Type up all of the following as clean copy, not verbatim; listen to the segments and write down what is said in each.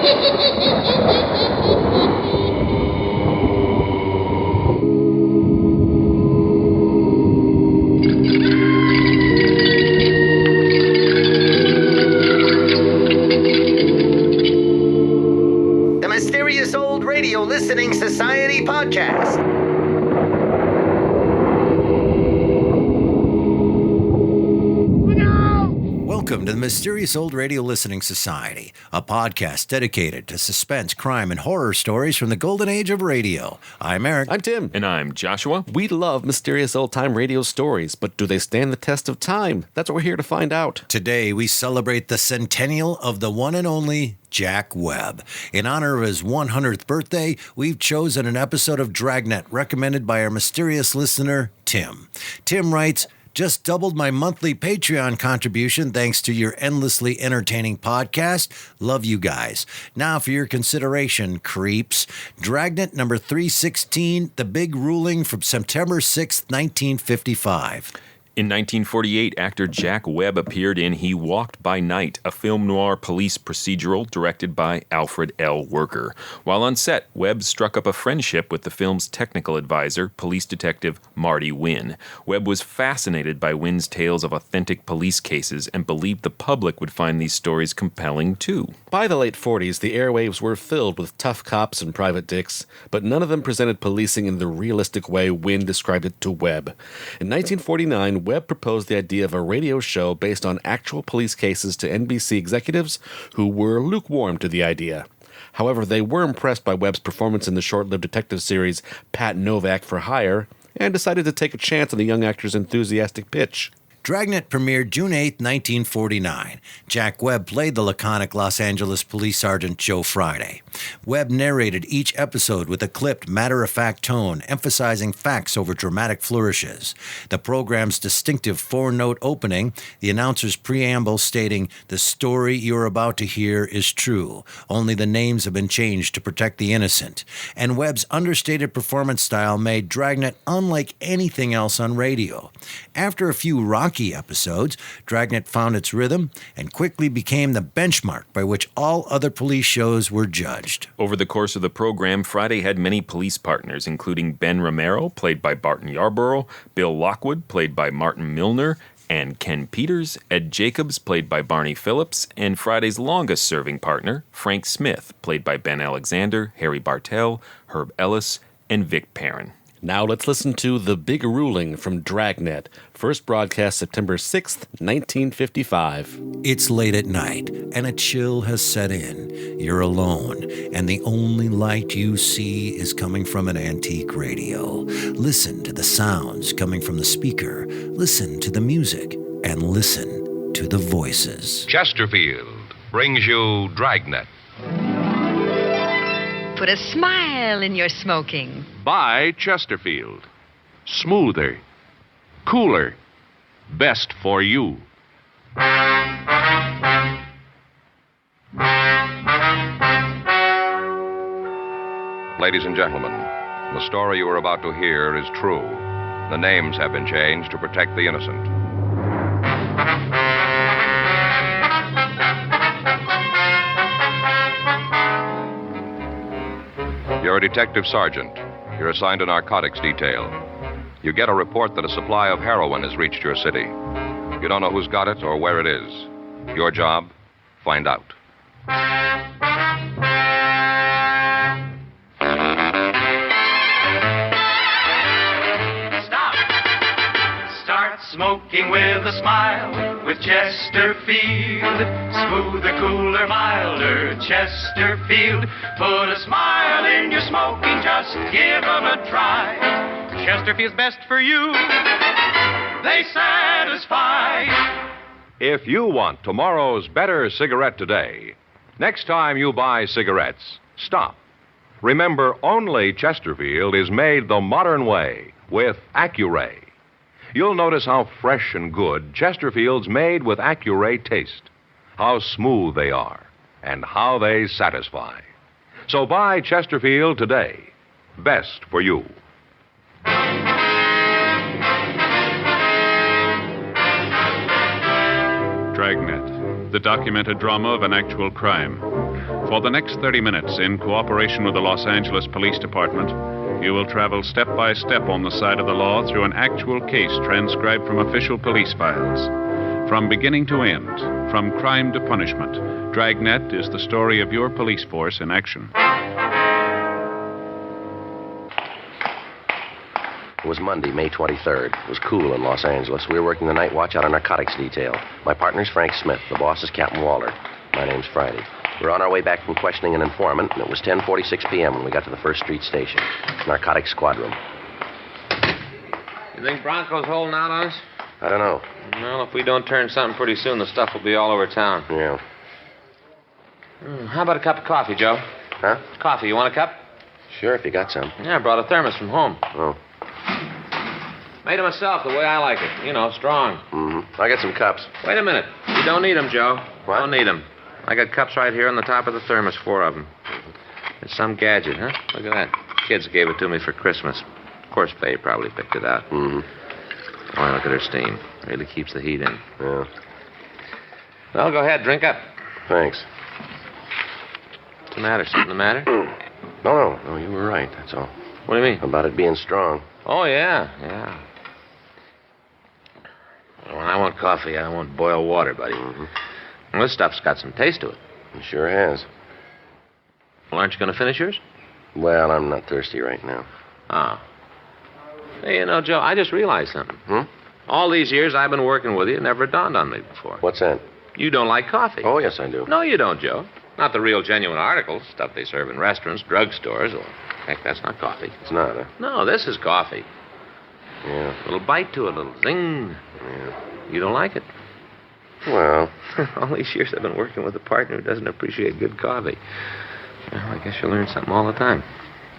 The Mysterious Old Radio Listening Society podcast. Welcome to the Mysterious Old Radio Listening Society, a podcast dedicated to suspense, crime, and horror stories from the golden age of radio. I'm Eric. I'm Tim. And I'm Joshua. We love mysterious old-time radio stories, but do they stand the test of time? That's what we're here to find out. Today, we celebrate the centennial of the one and only Jack Webb. In honor of his 100th birthday, we've chosen an episode of Dragnet recommended by our mysterious listener, Tim. Tim writes, "Just doubled my monthly Patreon contribution thanks to your endlessly entertaining podcast. Love you guys. Now for your consideration, creeps. Dragnet number 316, The Big Ruling from September 6th, 1955. In 1948, actor Jack Webb appeared in He Walked by Night, a film noir police procedural directed by Alfred L. Worker. While on set, Webb struck up a friendship with the film's technical advisor, police detective Marty Wynn. Webb was fascinated by Wynn's tales of authentic police cases and believed the public would find these stories compelling too. By the late 40s, the airwaves were filled with tough cops and private dicks, but none of them presented policing in the realistic way Wynn described it to Webb. In 1949, Webb proposed the idea of a radio show based on actual police cases to NBC executives who were lukewarm to the idea. However, they were impressed by Webb's performance in the short-lived detective series Pat Novak for Hire and decided to take a chance on the young actor's enthusiastic pitch. Dragnet premiered June 8, 1949. Jack Webb played the laconic Los Angeles police sergeant Joe Friday. Webb narrated each episode with a clipped, matter-of-fact tone, emphasizing facts over dramatic flourishes. The program's distinctive four-note opening, the announcer's preamble stating, "The story you're about to hear is true. Only the names have been changed to protect the innocent." And Webb's understated performance style made Dragnet unlike anything else on radio. After a few rocky episodes, Dragnet found its rhythm and quickly became the benchmark by which all other police shows were judged. Over the course of the program, Friday had many police partners, including Ben Romero, played by Barton Yarborough, Bill Lockwood, played by Martin Milner, and Ken Peters, Ed Jacobs, played by Barney Phillips, and Friday's longest-serving partner, Frank Smith, played by Ben Alexander, Harry Bartell, Herb Ellis, and Vic Perrin. Now let's listen to The Big Ruling from Dragnet, first broadcast September 6th, 1955. It's late at night, and a chill has set in. You're alone, and the only light you see is coming from an antique radio. Listen to the sounds coming from the speaker. Listen to the music, and listen to the voices. Chesterfield brings you Dragnet. Put a smile in your smoking. By Chesterfield. Smoother, cooler, best for you. Ladies and gentlemen, the story you are about to hear is true. The names have been changed to protect the innocent. You're a detective sergeant. You're assigned a narcotics detail. You get a report that a supply of heroin has reached your city. You don't know who's got it or where it is. Your job? Find out. Start smoking with a smile with Chesterfield. Smoother, cooler, milder Chesterfield. Put a smile in your smoking, just give 'em a try. Chesterfield's best for you. They satisfy. If you want tomorrow's better cigarette today, next time you buy cigarettes, stop. Remember, only Chesterfield is made the modern way with Accuray. You'll notice how fresh and good Chesterfield's made with Accuray taste, how smooth they are, and how they satisfy. So buy Chesterfield today. Best for you. Dragnet, the documented drama of an actual crime. For the next 30 minutes, in cooperation with the Los Angeles Police Department, you will travel step by step on the side of the law through an actual case transcribed from official police files. From beginning to end, from crime to punishment, Dragnet is the story of your police force in action. It was Monday, May 23rd. It was cool in Los Angeles. We were working the night watch out on narcotics detail. My partner's Frank Smith. The boss is Captain Walter. My name's Friday. We were on our way back from questioning an informant, and it was 10:46 p.m. when we got to the First Street station. Narcotics squad room. You think Bronco's holding out on us? I don't know. Well, if we don't turn something pretty soon, the stuff will be all over town. Yeah. How about a cup of coffee, Joe? Huh? Coffee. You want a cup? Sure, if you got some. Yeah, I brought a thermos from home. Oh. Made it myself the way I like it. You know, strong. Mm-hmm. I got some cups. Wait a minute. You don't need them, Joe. What? Don't need them. I got cups right here on the top of the thermos, 4 of them. It's some gadget, huh? Look at that. Kids gave it to me for Christmas. Of course, Faye probably picked it out. Mm-hmm. Oh, look at her steam. Really keeps the heat in. Yeah. Well, go ahead. Drink up. Thanks. What's the matter? Something the matter? No, you were right, that's all. What do you mean? About it being strong. Oh, yeah. When I want coffee, I want boiled water, buddy. Mm-hmm. Well, this stuff's got some taste to it. It sure has. Well, aren't you going to finish yours? Well, I'm not thirsty right now. Oh. Hey, you know, Joe, I just realized something. All these years I've been working with you, it never dawned on me before. What's that? You don't like coffee. Oh, yes, I do. No, you don't, Joe. Not the real genuine articles, stuff they serve in restaurants, drugstores, or... Heck, that's not coffee. It's not, huh? No, this is coffee. Yeah. A little bite to it, a little zing. Yeah. You don't like it? Well... All these years I've been working with a partner who doesn't appreciate good coffee. Well, I guess you learn something all the time.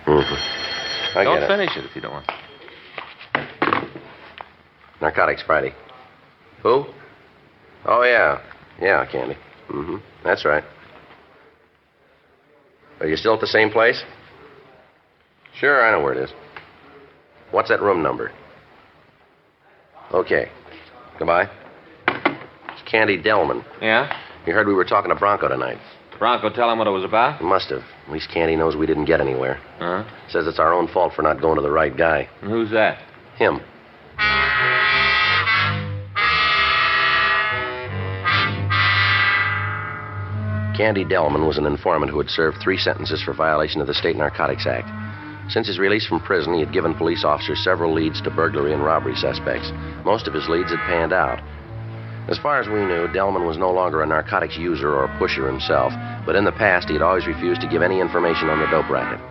Mm-hmm. Don't finish it if you don't want. Narcotics Friday. Who? Oh, yeah. Yeah, Candy. Mm-hmm. That's right. Are you still at the same place? Sure, I know where it is. What's that room number? Okay. Goodbye. It's Candy Delman. Yeah? You heard we were talking to Bronco tonight. Bronco tell him what it was about? He must have. At least Candy knows we didn't get anywhere. Huh? Says it's our own fault for not going to the right guy. And who's that? Him. Candy Delman was an informant who had served 3 sentences for violation of the State Narcotics Act. Since his release from prison, he had given police officers several leads to burglary and robbery suspects. Most of his leads had panned out. As far as we knew, Delman was no longer a narcotics user or pusher himself, but in the past he had always refused to give any information on the dope racket.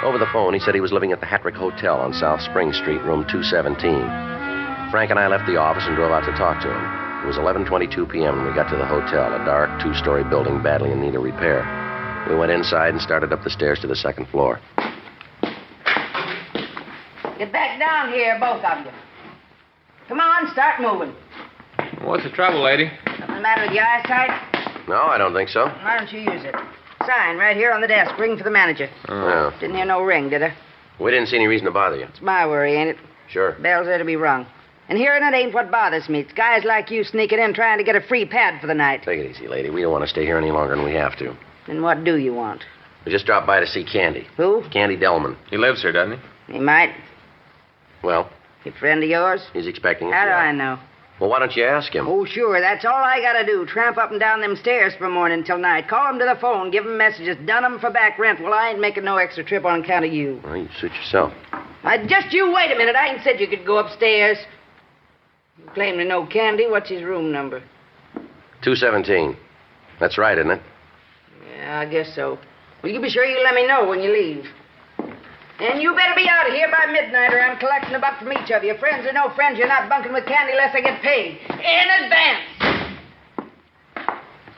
Over the phone, he said he was living at the Hattrick Hotel on South Spring Street, room 217. Frank and I left the office and drove out to talk to him. It was 11:22 p.m. when we got to the hotel, a dark, 2-story building badly in need of repair. We went inside and started up the stairs to the 2nd floor. Get back down here, both of you. Come on, start moving. What's the trouble, lady? Nothing the matter with your eyesight? No, I don't think so. Why don't you use it? Sign right here on the desk. Ring for the manager. No. Didn't hear no ring, did I? We didn't see any reason to bother you. It's my worry, ain't it? Sure. Bells are to be rung. And hearing it ain't what bothers me. It's guys like you sneaking in trying to get a free pad for the night. Take it easy, lady. We don't want to stay here any longer than we have to. Then what do you want? We just dropped by to see Candy. Who? Candy Delman. He lives here, doesn't he? He might. Well, A friend of yours? he's expecting us. How do yeah. I know? Well, why don't you ask him? Oh, sure. That's all I gotta do. Tramp up and down them stairs from morning till night. Call him to the phone. Give him messages. Done 'em for back rent. Well, I ain't making no extra trip on account of you. Well, you suit yourself. Just you wait a minute. I ain't said you could go upstairs. You claim to know Candy. What's his room number? 217. That's right, isn't it? Yeah, I guess so. Well, you be sure you let me know when you leave. And you better be out of here by midnight, or I'm collecting a buck from each of you. Friends or no friends, you're not bunking with Candy unless I get paid. In advance.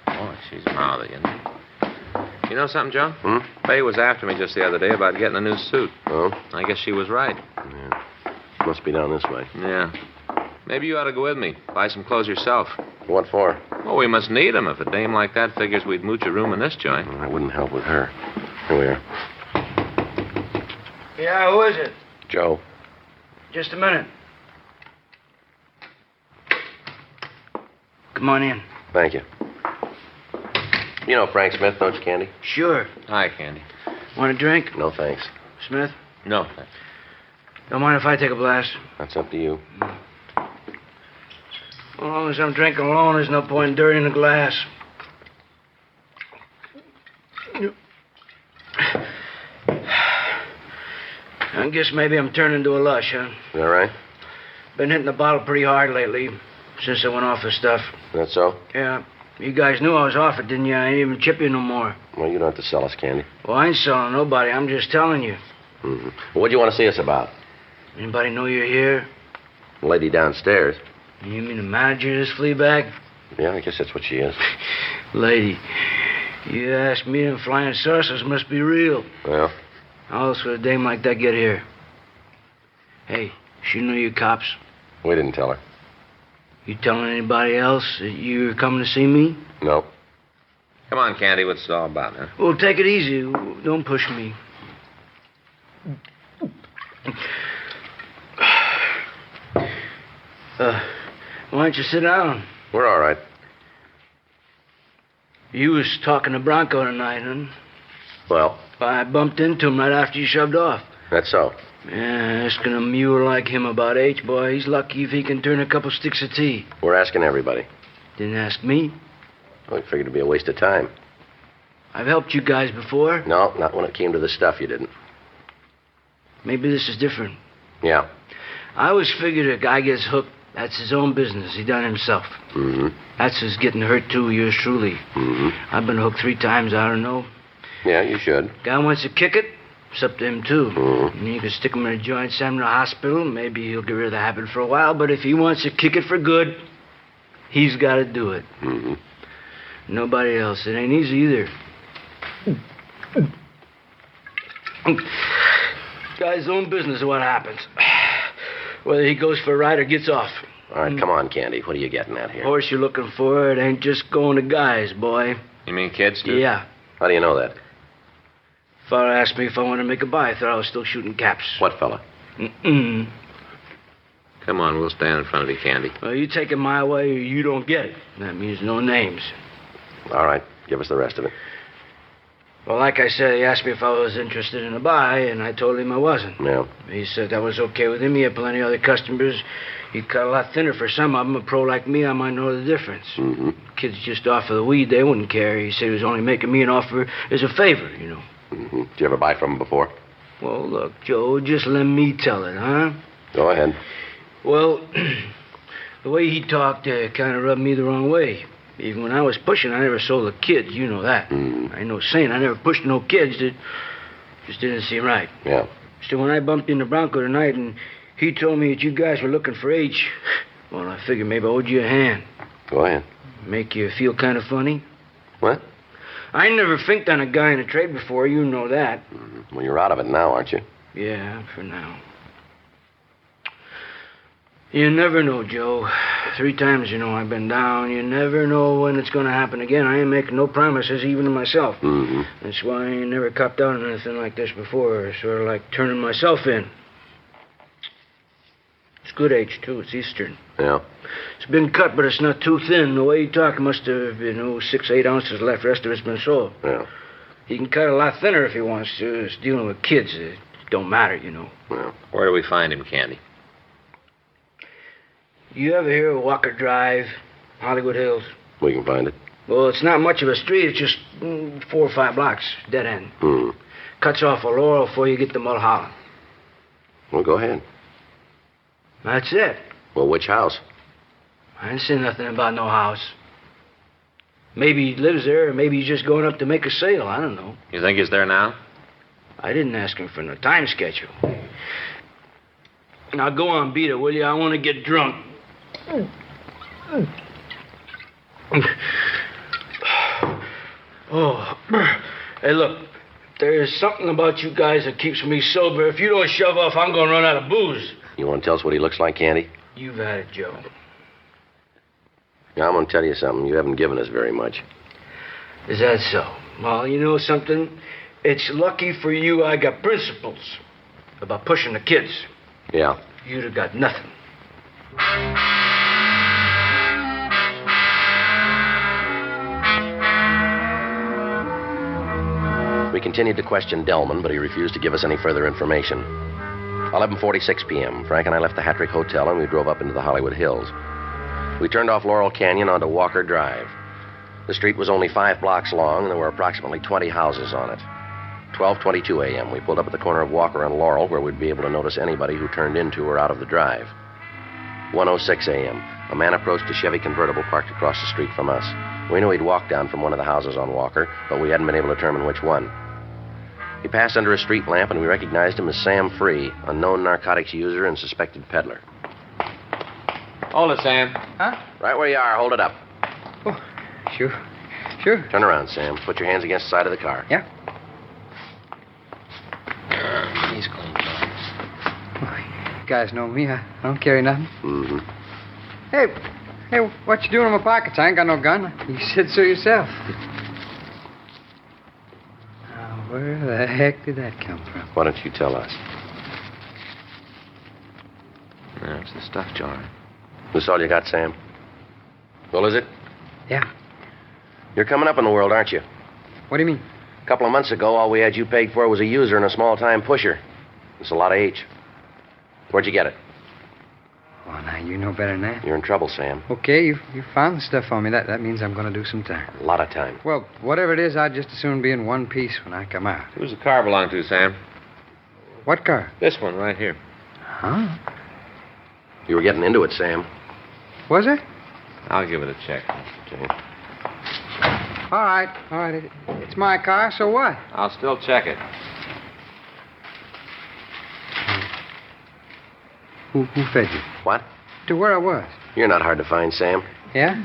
Oh, she's mouthy, isn't she? You know something, Joe? Faye was after me just the other day about getting a new suit. Oh? I guess she was right. Yeah. Must be down this way. Yeah. Maybe you ought to go with me. Buy some clothes yourself. What for? Oh, we must need 'em. If a dame like that figures we'd mooch a room in this joint. Well, I wouldn't help with her. Here we are. Yeah, who is it? Joe. Just a minute. Come on in. Thank you. You know Frank Smith, don't you, Candy? Sure. Hi, Candy. Want a drink? No, thanks. Smith? No. Don't mind if I take a blast? That's up to you. As long as I'm drinking alone, there's no point in dirtying the glass. I guess maybe I'm turning into a lush, huh? You all right? Been hitting the bottle pretty hard lately, since I went off the stuff. That so? Yeah. You guys knew I was off it, didn't you? I ain't even chip you no more. Well, you don't have to sell us, Candy. Well, I ain't selling nobody. I'm just telling you. Mm-hmm. Well, what do you want to see us about? Anybody know you're here? The lady downstairs. You mean the manager of this flea bag? Yeah, I guess that's what she is. Lady, you ask me, them flying saucers must be real. Well? How else would a dame like that get here? Hey, she know you cops. We didn't tell her. You telling anybody else that you're coming to see me? No. Come on, Candy. What's it all about, huh? Well, take it easy. Don't push me. Why don't you sit down? We're all right. You was talking to Bronco tonight, huh? Well? I bumped into him right after you shoved off. That's so. Yeah, asking a mule like him about H, boy, he's lucky if he can turn a couple sticks of tea. We're asking everybody. Didn't ask me. Well, we figured it'd be a waste of time. I've helped you guys before. No, not when it came to the stuff, you didn't. Maybe this is different. Yeah. I always figured a guy gets hooked, that's his own business. He done himself. Mm-hmm. That's his getting hurt, too, yours truly. Mm-hmm. I've been hooked 3 times, I don't know. Yeah, you should. Guy wants to kick it, it's up to him, too. Mm-hmm. And you can stick him in a joint, send him to the hospital, maybe he'll get rid of the habit for a while, but if he wants to kick it for good, he's got to do it. Mm-hmm. Nobody else. It ain't easy either. Guy's own business is what happens. Whether he goes for a ride or gets off. All right, come on, Candy. What are you getting at here? Horse you're looking for, it ain't just going to guys, boy. You mean kids, too? Yeah. How do you know that? Fella asked me if I wanted to make a buy. I thought I was still shooting caps. What fella? Mm-mm. Come on, we'll stand in front of you, Candy. Well, you take it my way or you don't get it. That means no names. All right, give us the rest of it. Well, like I said, he asked me if I was interested in a buy, and I told him I wasn't. Yeah. He said that was okay with him. He had plenty of other customers. He cut a lot thinner for some of them. A pro like me, I might know the difference. Mm-hmm. Kids just offer the weed, they wouldn't care. He said he was only making me an offer as a favor, you know. Mm-hmm. Did you ever buy from him before? Well, look, Joe, just let me tell it, huh? Go ahead. Well, the way he talked kind of rubbed me the wrong way. Even when I was pushing, I never sold the kids. You know that. Mm. I ain't no saint. I never pushed no kids. It just didn't seem right. Yeah. So when I bumped into Bronco tonight and he told me that you guys were looking for H, well, I figured maybe I owed you a hand. Go ahead. Make you feel kind of funny? What? I never finked on a guy in a trade before. You know that. Mm-hmm. Well, you're out of it now, aren't you? Yeah, for now. You never know, Joe. 3 times, you know, I've been down. You never know when it's going to happen again. I ain't making no promises, even to myself. Mm-hmm. That's why I ain't never copped out on anything like this before. Sort of like turning myself in. It's good H, too. It's Eastern. Yeah. It's been cut, but it's not too thin. The way you talk, it must have, 6, 8 ounces left. The rest of it's been sold. Yeah. He can cut a lot thinner if he wants to. It's dealing with kids. It don't matter, you know. Yeah. Where do we find him, Candy? You ever hear of Walker Drive, Hollywood Hills? We can find it. Well, it's not much of a street. It's just 4 or 5 blocks, dead end. Hmm. Cuts off a Laurel before you get to Mulholland. Well, go ahead. That's it. Well, which house? I didn't say nothing about no house. Maybe he lives there, or maybe he's just going up to make a sale. I don't know. You think he's there now? I didn't ask him for no time schedule. Now, go on, beat it, will you? I want to get drunk. Oh, hey, look. There's something about you guys that keeps me sober. If you don't shove off, I'm going to run out of booze. You want to tell us what he looks like, Candy? You've had it, Joe. Yeah, I'm going to tell you something. You haven't given us very much. Is that so? Well, you know something? It's lucky for you I got principles about pushing the kids. Yeah. You'd have got nothing. We continued to question Delman, but he refused to give us any further information. 11:46 p.m., Frank and I left the Hattrick Hotel and we drove up into the Hollywood Hills. We turned off Laurel Canyon onto Walker Drive. The street was only 5 blocks long, and there were approximately 20 houses on it. 12:22 a.m., we pulled up at the corner of Walker and Laurel, where we'd be able to notice anybody who turned into or out of the drive. 1:06 a.m., a man approached a Chevy convertible parked across the street from us. We knew he'd walked down from one of the houses on Walker, but we hadn't been able to determine which one. He passed under a street lamp, and we recognized him as Sam Free, a known narcotics user and suspected peddler. Hold it, Sam. Huh? Right where you are. Hold it up. Oh, sure. Sure. Turn around, Sam. Put your hands against the side of the car. Yeah. He's clean. You guys know me. I don't carry nothing. Mm-hmm. Hey, what you doing in my pockets? I ain't got no gun. You said so yourself. Now, where the heck did that come from? Why don't you tell us? That's the stuff jar. This all you got, Sam? Well, is it? Yeah. You're coming up in the world, aren't you? What do you mean? A couple of months ago, all we had you pegged for was a user and a small-time pusher. It's a lot of H. Where'd you get it? Well, now, you know better than that. You're in trouble, Sam. Okay, you found the stuff on me. That means I'm going to do some time. A lot of time. Well, whatever it is, I'd just as soon be in one piece when I come out. Who's the car belong to, Sam? What car? This one right here. Huh? You were getting into it, Sam. Was it? I'll give it a check. Okay. All right. It's my car, so what? I'll still check it. Who fed you? What? To where I was. You're not hard to find, Sam. Yeah?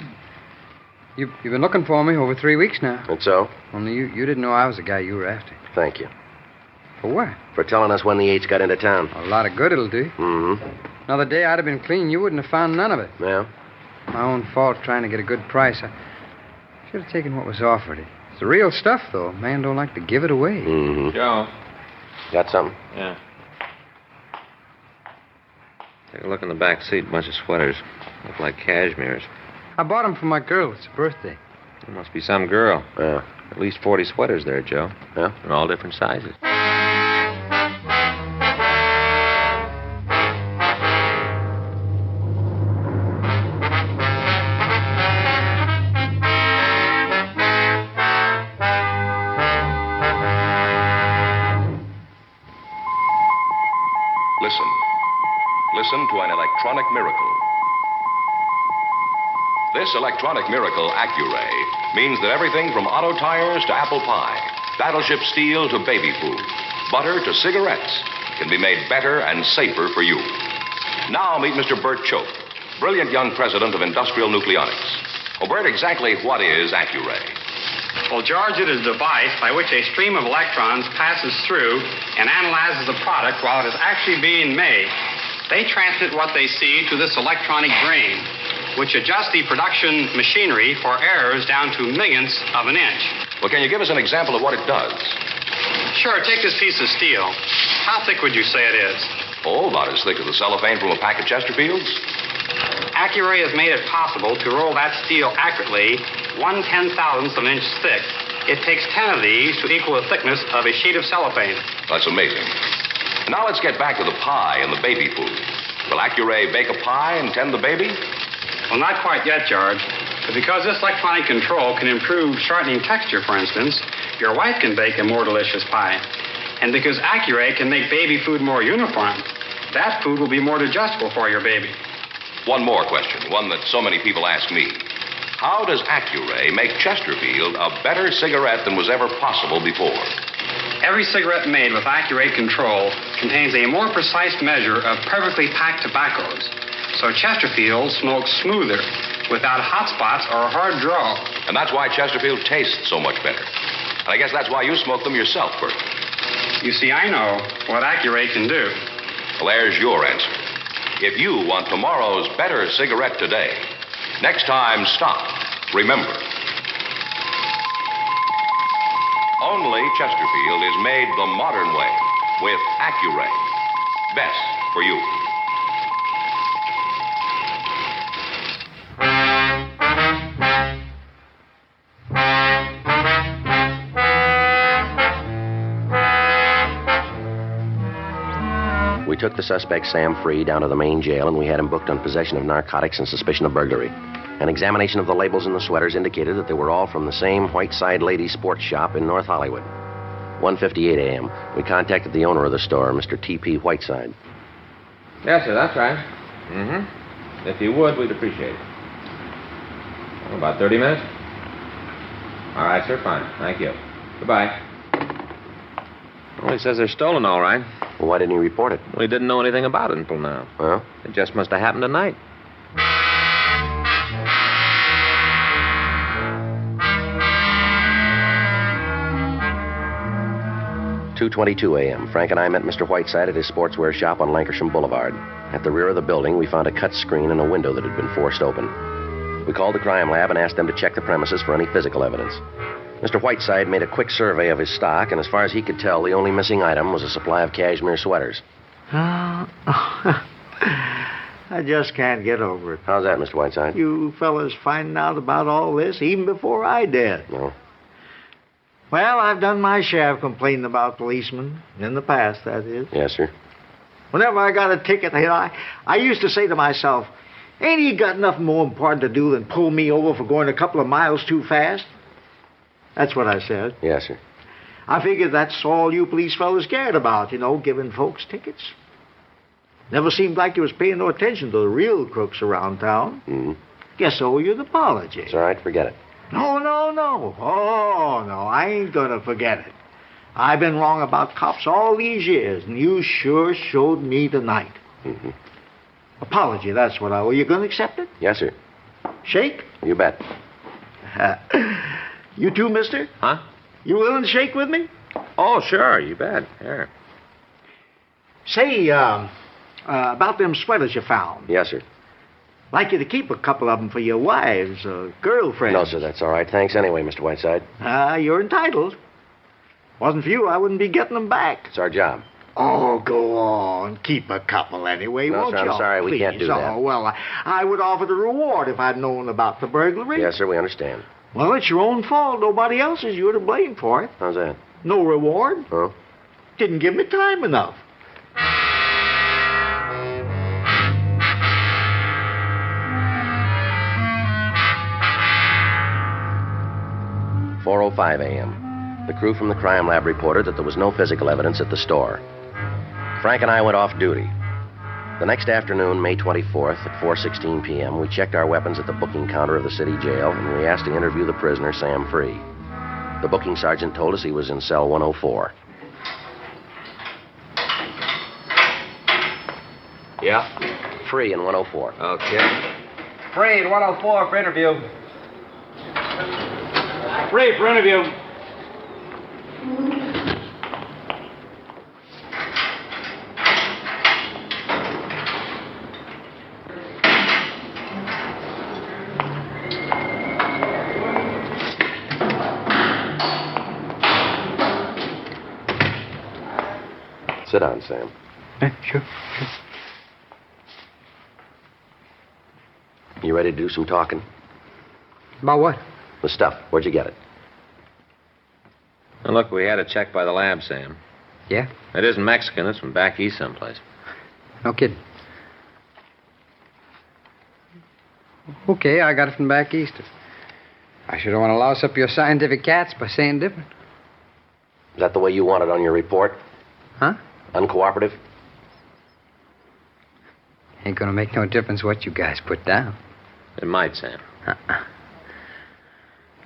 You've been looking for me over 3 weeks now. And so? Only you didn't know I was the guy you were after. Thank you. For what? For telling us when the H got into town. A lot of good it'll do. Mm-hmm. Another day I'd have been clean. You wouldn't have found none of it. Yeah? My own fault trying to get a good price. I should have taken what was offered. It's the real stuff, though. Man don't like to give it away. Mm-hmm. Joe. Got something? Yeah. Take a look in the back seat. Bunch of sweaters. Look like cashmeres. I bought them for my girl. It's her birthday. There must be some girl. Yeah. At least 40 sweaters there, Joe. Yeah? In all different sizes. Listen to an electronic miracle. This electronic miracle, Accuray, means that everything from auto tires to apple pie, battleship steel to baby food, butter to cigarettes can be made better and safer for you. Now meet Mr. Bert Choate, brilliant young president of Industrial Nucleonics. Oh, Bert, exactly what is Accuray? Well, George, it is a device by which a stream of electrons passes through and analyzes the product while it is actually being made. They transmit what they see to this electronic brain, which adjusts the production machinery for errors down to millionths of an inch. Well, can you give us an example of what it does? Sure, take this piece of steel. How thick would you say it is? Oh, about as thick as the cellophane from a pack of Chesterfields. Accuray has made it possible to roll that steel accurately 1/10,000th of an inch thick. It takes 10 of these to equal the thickness of a sheet of cellophane. That's amazing. Now let's get back to the pie and the baby food. Will Accuray bake a pie and tend the baby? Well, not quite yet, George. But because this electronic control can improve shortening texture, for instance, your wife can bake a more delicious pie. And because Accuray can make baby food more uniform, that food will be more digestible for your baby. One more question, one that so many people ask me. How does Accuray make Chesterfield a better cigarette than was ever possible before? Every cigarette made with Accuray control contains a more precise measure of perfectly packed tobaccos. So Chesterfield smokes smoother, without hot spots or a hard draw. And that's why Chesterfield tastes so much better. And I guess that's why you smoke them yourself, Bert. You see, I know what Accuray can do. Well, there's your answer. If you want tomorrow's better cigarette today, next time stop. Remember, only Chesterfield is made the modern way with Accuray. Best for you. took the suspect, Sam Free, down to the main jail, and we had him booked on possession of narcotics and suspicion of burglary. An examination of the labels in the sweaters indicated that they were all from the same Whiteside Ladies Sports Shop in North Hollywood. 1:58 a.m. We contacted the owner of the store, Mr. T.P. Whiteside. Yes, sir, that's right. If you would, we'd appreciate it. About 30 minutes? All right, sir, fine. Thank you. Goodbye. Well, he says they're stolen, all right. Well, why didn't he report it? Well, he didn't know anything about it until now. Well? It just must have happened tonight. 2:22 a.m. Frank and I met Mr. Whiteside at his sportswear shop on Lankershim Boulevard. At the rear of the building, we found a cut screen and a window that had been forced open. We called the crime lab and asked them to check the premises for any physical evidence. Mr. Whiteside made a quick survey of his stock, and as far as he could tell, the only missing item was a supply of cashmere sweaters. I just can't get over it. How's that, Mr. Whiteside? You fellas finding out about all this even before I did. No. Well, I've done my share of complaining about policemen. In the past, that is. Yes, sir. Whenever I got a ticket, I used to say to myself, ain't he got nothing more important to do than pull me over for going a couple of miles too fast? That's what I said. Yes, sir. I figured that's all you police fellas cared about, giving folks tickets. Never seemed like you was paying no attention to the real crooks around town. Mm-hmm. Guess I owe you an apology. It's all right, forget it. No. Oh, no, I ain't gonna forget it. I've been wrong about cops all these years, and you sure showed me tonight. Mm-hmm. Apology, that's what I owe. You gonna accept it? Yes, sir. Shake? You bet. You too, mister? Huh? You willing to shake with me? Oh, sure, you bet. Here. Say, about them sweaters you found. Yes, sir. Like you to keep a couple of them for your wives or girlfriends. No, sir, that's all right. Thanks anyway, Mr. Whiteside. You're entitled. Wasn't for you, I wouldn't be getting them back. It's our job. Oh, go on. Keep a couple anyway, No, won't sir, you? I'm sorry, we can't do that. Oh, well, I would offer the reward if I'd known about the burglary. Yes, sir, we understand. Well, it's your own fault. Nobody else is. You're to blame for it. How's that? No reward. Huh? Didn't give me time enough. 4:05 a.m. The crew from the crime lab reported that there was no physical evidence at the store. Frank and I went off duty. The next afternoon, May 24th, at 4:16 p.m., we checked our weapons at the booking counter of the city jail, and we asked to interview the prisoner, Sam Free. The booking sergeant told us he was in cell 104. Yeah? Free in 104. Okay. Free in 104 for interview. Free for interview. Sit down, Sam. Sure. You ready to do some talking? About what? The stuff. Where'd you get it? Now, look, we had it checked by the lab, Sam. Yeah? It isn't Mexican. It's from back east someplace. No kidding. Okay, I got it from back east. I sure don't want to louse up your scientific cats by saying different. Is that the way you want it on your report? Huh? Uncooperative? Ain't gonna make no difference what you guys put down. It might, Sam.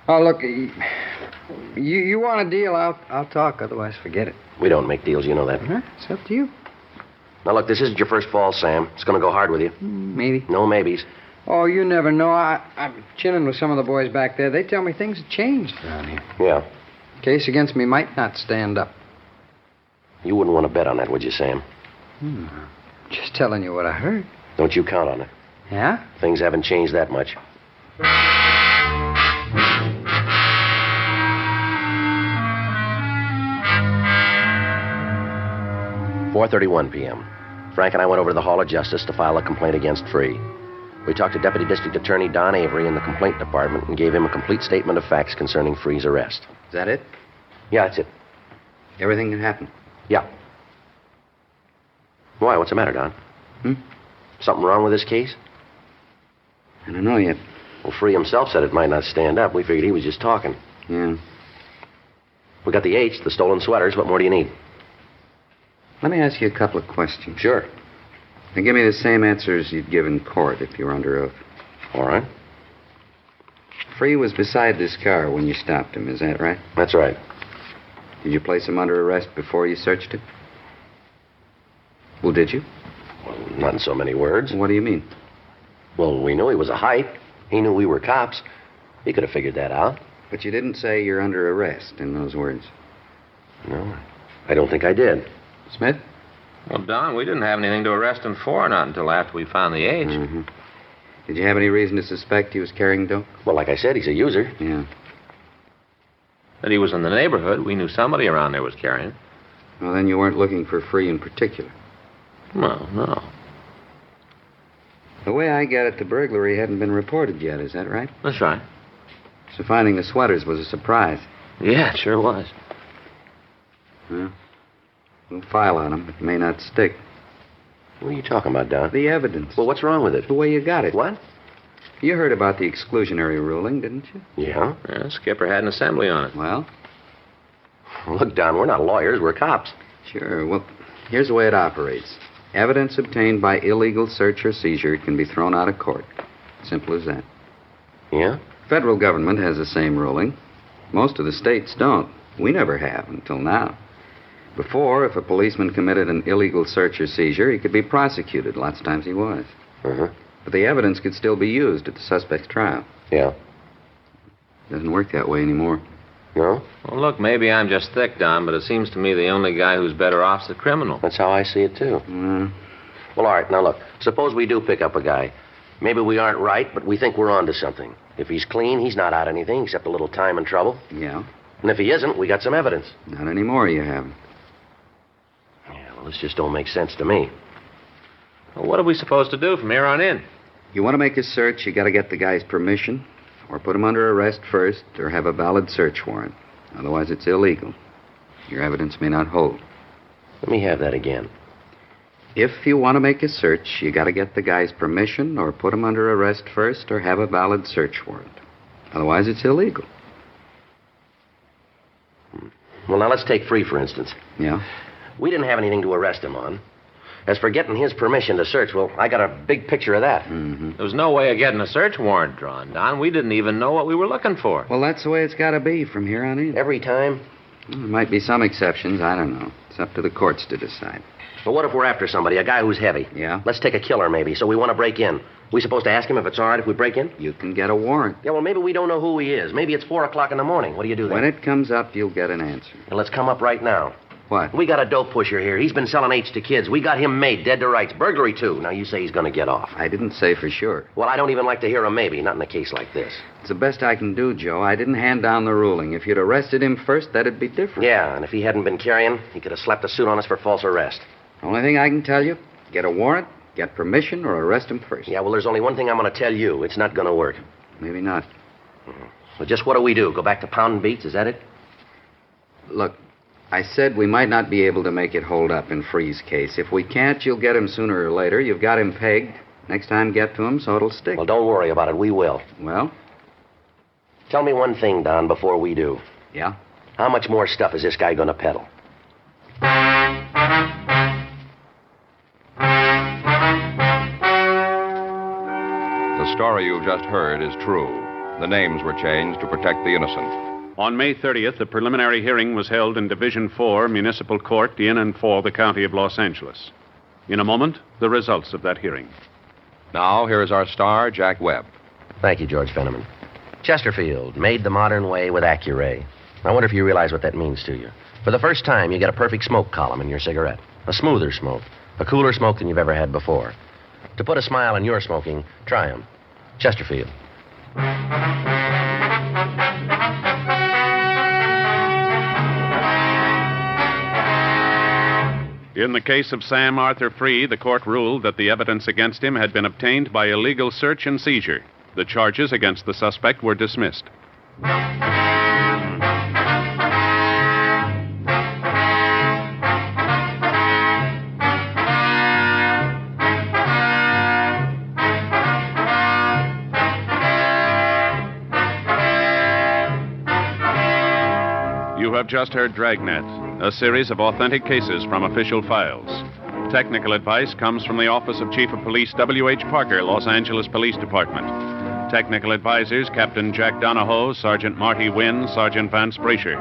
Oh, look, you want a deal, I'll talk. Otherwise, forget it. We don't make deals, you know that. Huh? It's up to you. Now, look, this isn't your first fall, Sam. It's going to go hard with you. Maybe. No maybes. Oh, you never know. I'm chinning with some of the boys back there. They tell me things have changed around here. Yeah. Case against me might not stand up. You wouldn't want to bet on that, would you, Sam? Just telling you what I heard. Don't you count on it. Yeah? Things haven't changed that much. .4:31 p.m. Frank and I went over to the Hall of Justice to file a complaint against Free. We talked to Deputy District Attorney Don Avery in the complaint department and gave him a complete statement of facts concerning Free's arrest. Is that it? Yeah, that's it. Everything that happened? Yeah. Why? What's the matter, Don? Something wrong with this case? I don't know yet. Well, Free himself said it might not stand up. We figured he was just talking. Yeah. We got the H, the stolen sweaters. What more do you need? Let me ask you a couple of questions. Sure. Now give me the same answers you'd give in court if you were under oath. All right. Free was beside this car when you stopped him, is that right? That's right. Did you place him under arrest before you searched him? Well, did you? Well, not in so many words. What do you mean? Well, we knew he was a hype. He knew we were cops. He could have figured that out. But you didn't say you're under arrest in those words. No, I don't think I did. Smith? Well, Don, we didn't have anything to arrest him for, not until after we found the H. Mm-hmm. Did you have any reason to suspect he was carrying dope? Well, like I said, he's a user. Yeah. That he was in the neighborhood. We knew somebody around there was carrying. Well, then you weren't looking for Free in particular. Well, no. The way I get it, the burglary hadn't been reported yet, is that right? That's right. So finding the sweaters was a surprise. Yeah, it sure was. Well, we'll file on him. It may not stick. What are you talking about, Don? The evidence. Well, what's wrong with it? The way you got it. What? You heard about the exclusionary ruling, didn't you? Yeah. Yeah, Skipper had an assembly on it. Well? Look, Don, we're not lawyers. We're cops. Sure. Well, here's the way it operates. Evidence obtained by illegal search or seizure can be thrown out of court. Simple as that. Yeah? Federal government has the same ruling. Most of the states don't. We never have until now. Before, if a policeman committed an illegal search or seizure, he could be prosecuted. Lots of times he was. Uh-huh. But the evidence could still be used at the suspect's trial. Yeah. Doesn't work that way anymore. No? Well, look, maybe I'm just thick, Don, but it seems to me the only guy who's better off's the criminal. That's how I see it, too. Well, all right, now look. Suppose we do pick up a guy. Maybe we aren't right, but we think we're onto something. If he's clean, he's not out anything except a little time and trouble. Yeah. And if he isn't, we got some evidence. Not anymore, you haven't. Yeah, well, this just don't make sense to me. Well, what are we supposed to do from here on in? You want to make a search, you got to get the guy's permission, or put him under arrest first, or have a valid search warrant. Otherwise, it's illegal. Your evidence may not hold. Let me have that again. If you want to make a search, you got to get the guy's permission, or put him under arrest first, or have a valid search warrant. Otherwise, it's illegal. Well, now let's take Free, for instance. Yeah? We didn't have anything to arrest him on. As for getting his permission to search, well, I got a big picture of that. Mm-hmm. There was no way of getting a search warrant drawn, Don. We didn't even know what we were looking for. Well, that's the way it's got to be from here on in. Every time? Well, there might be some exceptions. I don't know. It's up to the courts to decide. But what if we're after somebody, a guy who's heavy? Yeah? Let's take a killer, maybe, so we want to break in. We supposed to ask him if it's all right if we break in? You can get a warrant. Yeah, well, maybe we don't know who he is. Maybe it's 4 o'clock in the morning. What do you do then? When it comes up, you'll get an answer. Well, let's come up right now. What? We got a dope pusher here. He's been selling H to kids. We got him made, dead to rights. Burglary, too. Now, you say he's going to get off. I didn't say for sure. Well, I don't even like to hear a maybe, not in a case like this. It's the best I can do, Joe. I didn't hand down the ruling. If you'd arrested him first, that'd be different. Yeah, and if he hadn't been carrying, he could have slapped a suit on us for false arrest. Only thing I can tell you, get a warrant, get permission, or arrest him first. Yeah, well, there's only one thing I'm going to tell you. It's not going to work. Maybe not. So just what do we do? Go back to pounding beats? Is that it? Look, I said we might not be able to make it hold up in Free's case. If we can't, you'll get him sooner or later. You've got him pegged. Next time, get to him so it'll stick. Well, don't worry about it. We will. Well? Tell me one thing, Don, before we do. Yeah? How much more stuff is this guy going to peddle? The story you've just heard is true. The names were changed to protect the innocent. On May 30th, a preliminary hearing was held in Division 4 Municipal Court in and for the County of Los Angeles. In a moment, the results of that hearing. Now, here is our star, Jack Webb. Thank you, George Fenneman. Chesterfield, made the modern way with Accuray. I wonder if you realize what that means to you. For the first time, you get a perfect smoke column in your cigarette. A smoother smoke. A cooler smoke than you've ever had before. To put a smile on your smoking, try 'em. Chesterfield. In the case of Sam Arthur Free, the court ruled that the evidence against him had been obtained by illegal search and seizure. The charges against the suspect were dismissed. have just heard Dragnet, a series of authentic cases from official files. Technical advice comes from the Office of Chief of Police W.H. Parker, Los Angeles Police Department. Technical advisors Captain Jack Donahoe, Sergeant Marty Wynn, Sergeant Vance Brasher.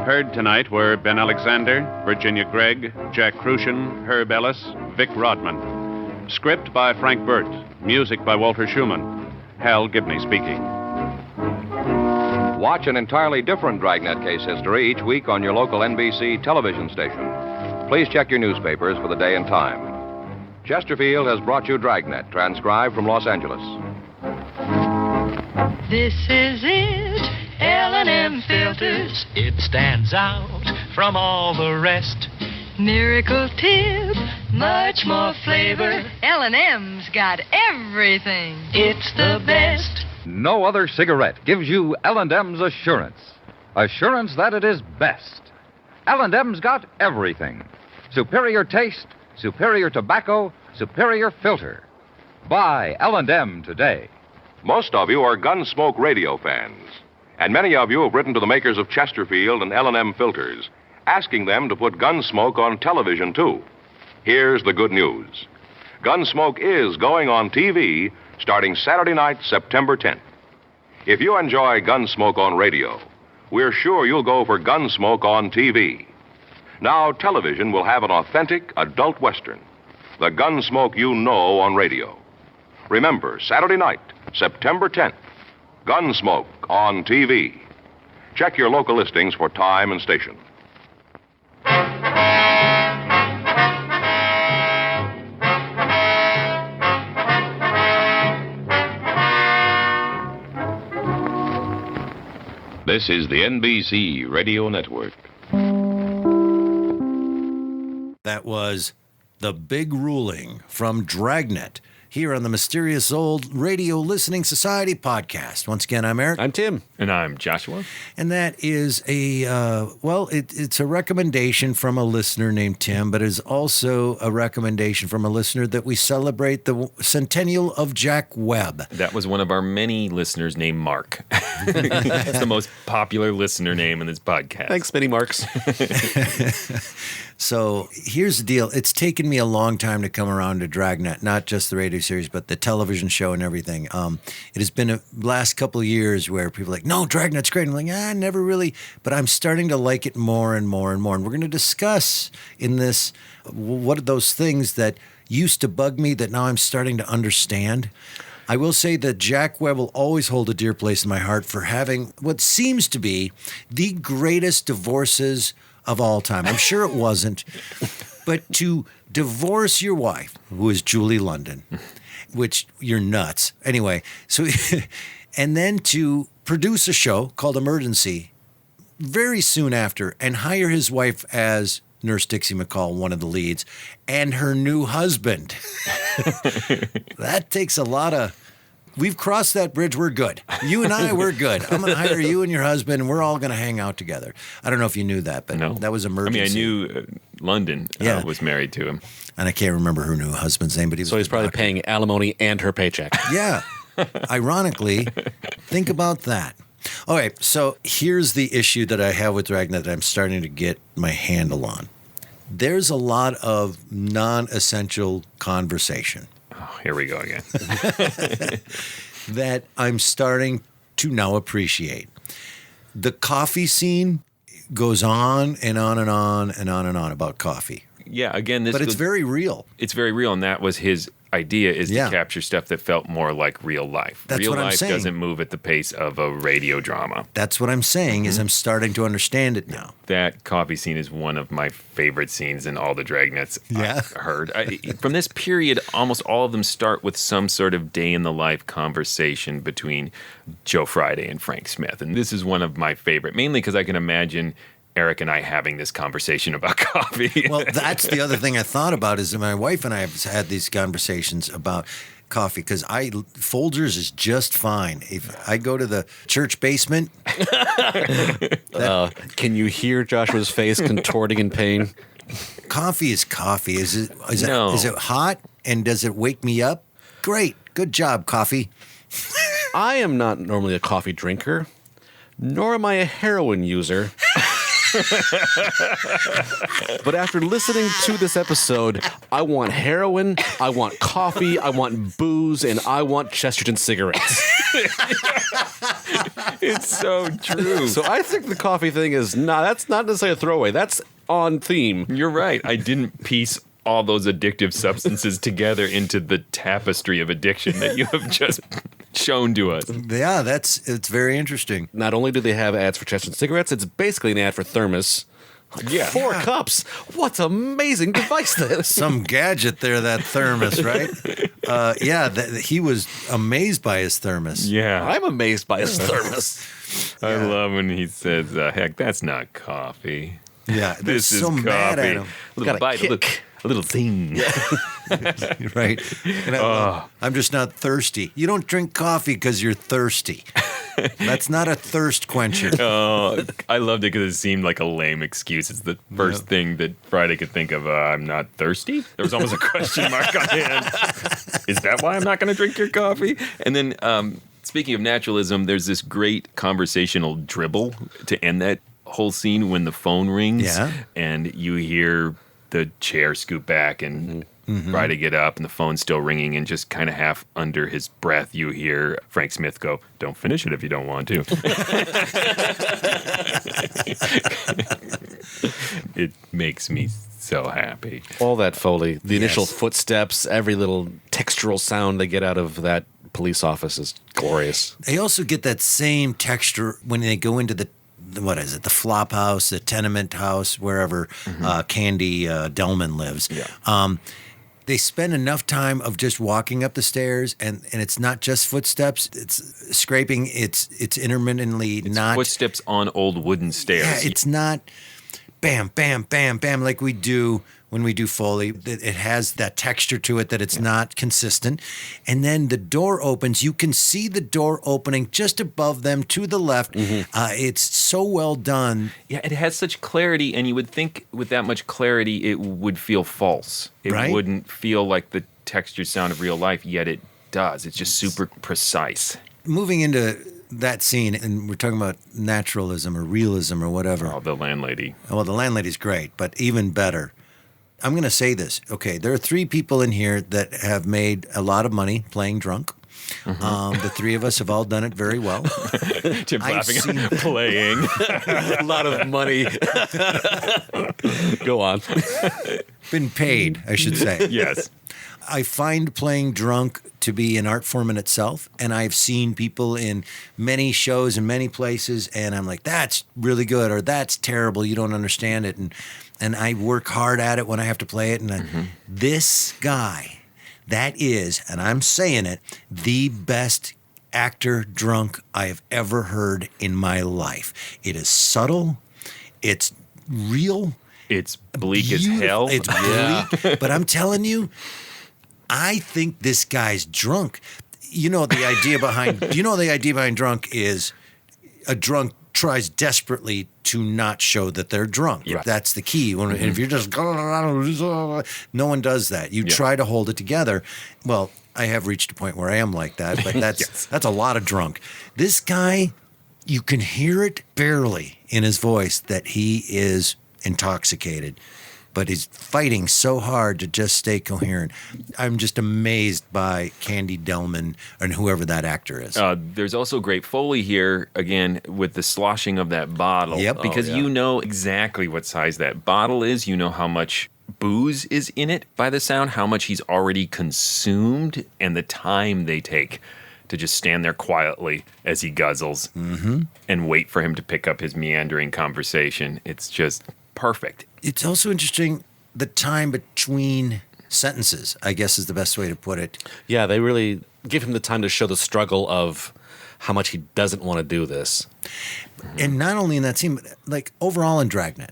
Heard tonight were Ben Alexander, Virginia Gregg, Jack Crucian, Herb Ellis, Vic Rodman. Script by Frank Burt. Music by Walter Schumann. Hal Gibney speaking. Watch an entirely different Dragnet case history each week on your local NBC television station. Please check your newspapers for the day and time. Chesterfield has brought you Dragnet, transcribed from Los Angeles. This is it, L&M Filters. It stands out from all the rest. Miracle tip, much more flavor. L&M's got everything. It's the best. No other cigarette gives you L&M's assurance. Assurance that it is best. L&M's got everything. Superior taste, superior tobacco, superior filter. Buy L&M today. Most of you are Gunsmoke radio fans, and many of you have written to the makers of Chesterfield and L&M filters, asking them to put Gunsmoke on television, too. Here's the good news. Gunsmoke is going on TV starting Saturday night, September 10th. If you enjoy Gunsmoke on radio, we're sure you'll go for Gunsmoke on TV. Now, television will have an authentic adult Western, the Gunsmoke you know on radio. Remember, Saturday night, September 10th, Gunsmoke on TV. Check your local listings for time and station. This is the NBC Radio Network. That was The Big Ruling from Dragnet here on the Mysterious Old Radio Listening Society podcast. Once again, I'm Eric. I'm Tim. And I'm Joshua. And that is it's a recommendation from a listener named Tim, but it's also a recommendation from a listener that we celebrate the centennial of Jack Webb. That was one of our many listeners named Mark. It's the most popular listener name in this podcast. Thanks, many Marks. So here's the deal. It's taken me a long time to come around to Dragnet, not just the radio series, but the television show and everything. It has been a last couple of years where people are like, no, Dragnet's great. I'm like, never really. But I'm starting to like it more and more and more. And we're going to discuss in this what are those things that used to bug me that now I'm starting to understand. I will say that Jack Webb will always hold a dear place in my heart for having what seems to be the greatest divorces of all time. I'm sure it wasn't. But to divorce your wife, who is Julie London, which you're nuts. Anyway, so and then to produce a show called Emergency very soon after and hire his wife as Nurse Dixie McCall, one of the leads, and her new husband. That takes a lot of... We've crossed that bridge. We're good. You and I, we're good. I'm going to hire you and your husband, and we're all going to hang out together. I don't know if you knew that, but no. That was Emergency. I mean, I knew London was married to him. And I can't remember her new husband's name, but he was... So he's probably paying alimony and her paycheck. Yeah. Ironically, think about that. All right, so here's the issue that I have with Dragnet that I'm starting to get my handle on. There's a lot of non-essential conversation. Oh, here we go again. That I'm starting to now appreciate. The coffee scene goes on and on and on and on and on about coffee. Yeah, again, but it's very real. It's very real, and that was his idea, is to capture stuff that felt more like real life. That's real what I'm life saying. Doesn't move at the pace of a radio drama. That's what I'm saying, is I'm starting to understand it now. That coffee scene is one of my favorite scenes in all the Dragnets I've heard. From this period, almost all of them start with some sort of day-in-the-life conversation between Joe Friday and Frank Smith. And this is one of my favorite, mainly because I can imagine Eric and I having this conversation about coffee. Well, that's the other thing I thought about, is that my wife and I have had these conversations about coffee, because Folgers is just fine. If I go to the church basement... Can you hear Joshua's face contorting in pain? Coffee is coffee. Is it hot, and does it wake me up? Great. Good job, coffee. I am not normally a coffee drinker, nor am I a heroin user. But after listening to this episode, I want heroin, I want coffee, I want booze, and I want Chesterton cigarettes. It's so true. So I think the coffee thing that's not necessarily a throwaway. That's on theme. You're right. I didn't piece all those addictive substances together into the tapestry of addiction that you have just shown to us. Yeah, it's very interesting. Not only do they have ads for Chesterton cigarettes, it's basically an ad for Thermos. Yeah. 4 cups. What an amazing device that is. Some gadget there, that Thermos, right? He was amazed by his Thermos. Yeah. I'm amazed by his Thermos. I love when he says, heck, that's not coffee. Yeah, they're This is so coffee. mad at him. A little bite, a little zing. Right. And I'm just not thirsty. You don't drink coffee because you're thirsty. That's not a thirst quencher. Oh, I loved it because it seemed like a lame excuse. It's the first thing that Friday could think of. I'm not thirsty. There was almost a question mark on the end. Is that why I'm not going to drink your coffee? And then, speaking of naturalism, there's this great conversational dribble to end that whole scene when the phone rings and you hear the chair scoot back and Friday get up and the phone's still ringing, and just kind of half under his breath you hear Frank Smith go, "Don't finish it if you don't want to." It makes me so happy. All that Foley, the initial footsteps, every little textural sound they get out of that police office is glorious. They also get that same texture when they go into the flop house, the tenement house, wherever Candy Delman lives. Yeah. They spend enough time of just walking up the stairs, and it's not just footsteps. It's scraping. It's intermittently not footsteps on old wooden stairs. Yeah, it's not bam, bam, bam, bam like we do when we do Foley. It has that texture to it that it's not consistent. And then the door opens. You can see the door opening just above them to the left. It's so well done. Yeah, it has such clarity, and you would think with that much clarity it would feel false. It wouldn't feel like the textured sound of real life, yet it does. It's just super precise. Moving into that scene, and we're talking about naturalism or realism or whatever. Oh, the landlady. Well, the landlady's great, but even better, I'm going to say this. Okay, there are 3 people in here that have made a lot of money playing drunk. The 3 of us have all done it very well. Jim's laughing at playing. A lot of money. Go on. Been paid, I should say. Yes. I find playing drunk to be an art form in itself, and I've seen people in many shows in many places, and I'm like, that's really good, or that's terrible, you don't understand it, and I work hard at it when I have to play it, and this guy, that is, and I'm saying it, the best actor drunk I have ever heard in my life. It is subtle, it's real, it's bleak as hell. It's bleak, but I'm telling you, I think this guy's drunk. The idea behind drunk is a drunk tries desperately to not show that they're drunk. Right. That's the key. And if you're just no one does that. You try to hold it together. Well, I have reached a point where I am like that, but that's a lot of drunk. This guy, you can hear it barely in his voice that he is intoxicated. But he's fighting so hard to just stay coherent. I'm just amazed by Candy Delman and whoever that actor is. There's also great Foley here, again, with the sloshing of that bottle. Yep. Because you know exactly what size that bottle is. You know how much booze is in it by the sound, how much he's already consumed, and the time they take to just stand there quietly as he guzzles and wait for him to pick up his meandering conversation. It's just perfect. It's also interesting, the time between sentences, I guess is the best way to put it. Yeah, they really give him the time to show the struggle of how much he doesn't want to do this. And not only in that scene, but like overall in Dragnet,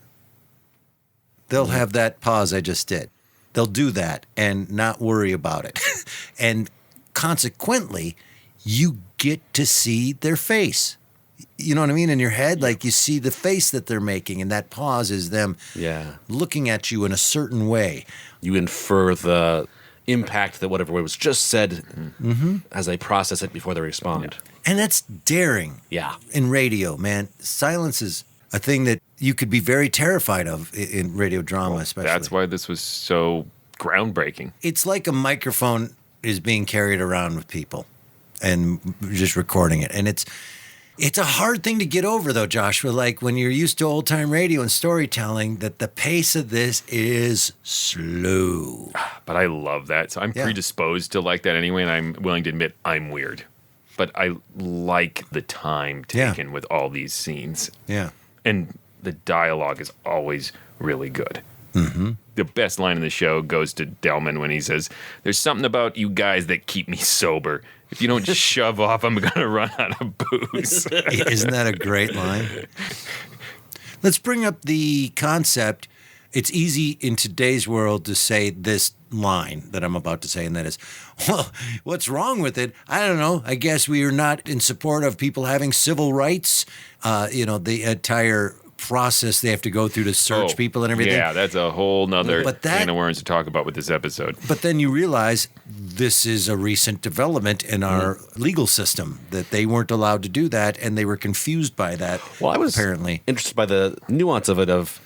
they'll have that pause I just did. They'll do that and not worry about it. And consequently, you get to see their face. You know what I mean? In your head, like you see the face that they're making, and that pause is them looking at you in a certain way. You infer the impact that whatever was just said as they process it before they respond. And that's daring. Yeah. In radio, man. Silence is a thing that you could be very terrified of in radio drama, especially. That's why this was so groundbreaking. It's like a microphone is being carried around with people and just recording it. And it's a hard thing to get over, though, Joshua. Like when you're used to old-time radio and storytelling, that the pace of this is slow. But I love that. So I'm predisposed to like that anyway, and I'm willing to admit I'm weird. But I like the time taken with all these scenes. Yeah. And the dialogue is always really good. Mm-hmm. The best line in the show goes to Delman when he says, "There's something about you guys that keep me sober. If you don't just shove off, I'm going to run out of booze." Isn't that a great line? Let's bring up the concept. It's easy in today's world to say this line that I'm about to say, and that is, well, what's wrong with it? I don't know. I guess we are not in support of people having civil rights. The entire process they have to go through to search people and everything. Yeah, that's a whole nother can of worms to talk about with this episode. But then you realize this is a recent development in our legal system, that they weren't allowed to do that, and they were confused by that. Well, I was apparently interested by the nuance of it of,